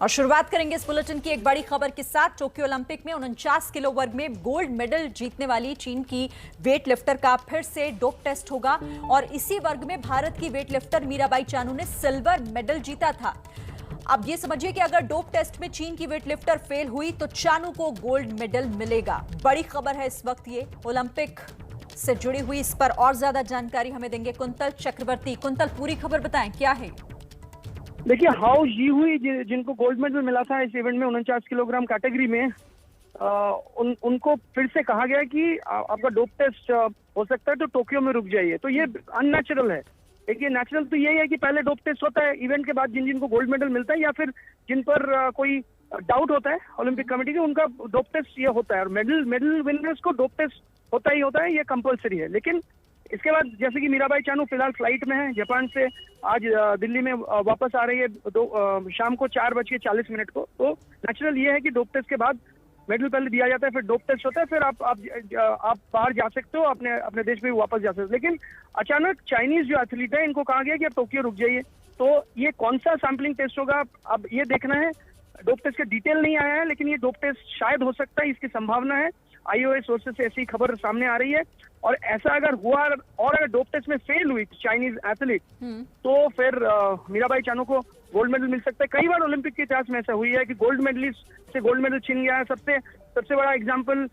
और शुरुआत करेंगे इस बुलेटिन की एक बड़ी खबर के साथ। टोक्यो ओलंपिक में 49 किलो वर्ग में गोल्ड मेडल जीतने वाली चीन की वेट लिफ्टर का फिर से डोप टेस्ट होगा और इसी वर्ग में भारत की वेट लिफ्टर मीराबाई चानू ने सिल्वर मेडल जीता था। अब ये समझिए कि अगर डोप टेस्ट में चीन की वेट लिफ्टर फेल हुई तो चानू को गोल्ड मेडल मिलेगा। बड़ी खबर है इस वक्त ये ओलंपिक से जुड़ी हुई। इस पर और ज्यादा जानकारी हमें देंगे कुंतल चक्रवर्ती। कुंतल, पूरी खबर बताएं, क्या है? देखिए, हाउ जी हुई जिनको गोल्ड मेडल मिला था इस इवेंट में 49 किलोग्राम कैटेगरी में, उनको फिर से कहा गया कि आपका डोप टेस्ट हो सकता है तो टोक्यो में रुक जाइए। तो ये अननेचुरल है। देखिए, नेचुरल तो यही है कि पहले डोप टेस्ट होता है इवेंट के बाद, जिन को गोल्ड मेडल मिलता है या फिर जिन पर कोई डाउट होता है ओलंपिक कमेटी के, उनका डोप टेस्ट ये होता है। और मेडल विनर्स को डोप टेस्ट होता ही होता है, ये कंपलसरी है। लेकिन इसके बाद जैसे कि मीराबाई चानू फिलहाल फ्लाइट में है जापान से, आज दिल्ली में वापस आ रही है शाम को 4:40 को। तो नेचुरल ये है कि डोप टेस्ट के बाद मेडल पहले दिया जाता है, फिर डोप टेस्ट होता है, फिर आप बाहर जा सकते हो, अपने देश में वापस जा सकते हो। लेकिन अचानक चाइनीज जो एथलीट है, इनको कहा गया कि अब टोक्यो रुक जाइए। तो ये कौन सा सैम्पलिंग टेस्ट होगा, अब ये देखना है। डोप टेस्ट का डिटेल नहीं आया है, लेकिन ये डोप टेस्ट शायद हो सकता है, इसकी संभावना है। आईओए सोर्सेस से ऐसी खबर सामने आ रही है। और ऐसा अगर हुआ और अगर डोप टेस्ट में फेल हुई चाइनीज एथलीट, तो फिर मीराबाई चानू को गोल्ड मेडल मिल सकता है। कई बार ओलंपिक के इतिहास में ऐसा हुई है कि गोल्ड मेडलिस्ट से गोल्ड मेडल छीन गया है। सबसे बड़ा एग्जांपल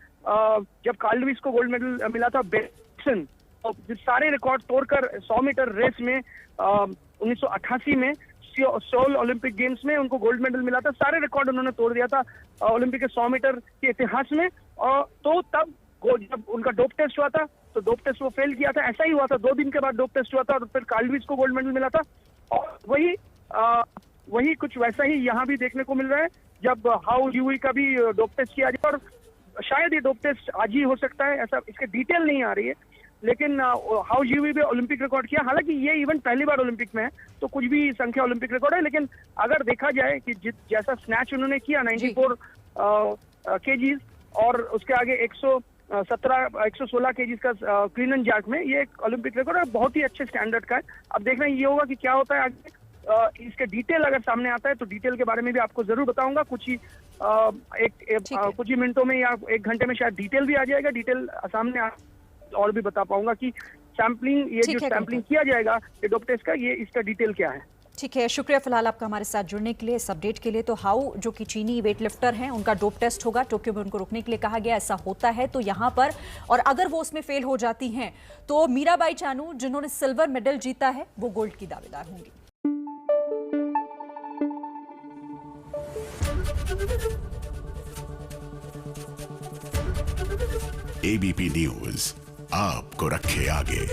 जब कार्ल लुईस को गोल्ड मेडल मिला था, बेल्सन, सारे रिकॉर्ड तोड़कर 100 मीटर रेस में 1988 में सोल ओलंपिक गेम्स में उनको गोल्ड मेडल मिला था। सारे रिकॉर्ड उन्होंने तोड़ दिया था ओलंपिक के 100 मीटर के इतिहास में। तो तब जब उनका डोप टेस्ट हुआ था तो डोप टेस्ट वो फेल किया था। ऐसा ही हुआ था, 2 दिन के बाद डोप टेस्ट हुआ था और फिर कार्ल लुईस को गोल्ड मेडल मिला था। और वही कुछ वैसा ही यहाँ भी देखने को मिल रहा है, जब हाउ यूई का भी डोप टेस्ट किया जाए। और शायद ये डोप टेस्ट आज ही हो सकता है, ऐसा इसके डिटेल नहीं आ रही है। लेकिन हाउ यूई भी ओलंपिक रिकॉर्ड किया। हालांकि ये इवेंट पहली बार ओलंपिक में है, तो कुछ भी संख्या ओलंपिक रिकॉर्ड है। लेकिन अगर देखा जाए कि जैसा स्नैच उन्होंने किया 94 केजीज और उसके आगे 116 केजीज का क्लीन एंड जैक में, ये एक ओलंपिक रिकॉर्ड है, बहुत ही अच्छे स्टैंडर्ड का है। अब देखना ये होगा कि क्या होता है आगे। इसके डिटेल अगर सामने आता है तो डिटेल के बारे में भी आपको जरूर बताऊंगा। कुछ ही मिनटों में या 1 घंटे में शायद डिटेल भी आ जाएगा। डिटेल सामने और भी बता पाऊंगा कि सैम्पलिंग, ये जो सैम्पलिंग किया जाएगा ये डोप टेस्ट का, ये इसका डिटेल क्या है। ठीक है, शुक्रिया फिलहाल आपका हमारे साथ जुड़ने के लिए, इस अपडेट के लिए। तो हाउ जो कि चीनी वेट लिफ्टर हैं, उनका डोप टेस्ट होगा, टोक्यो में उनको रुकने के लिए कहा गया। ऐसा होता है तो यहाँ पर, और अगर वो उसमें फेल हो जाती हैं तो मीराबाई चानू जिन्होंने सिल्वर मेडल जीता है वो गोल्ड की दावेदार होंगी। एबीपी न्यूज आपको रखे आगे।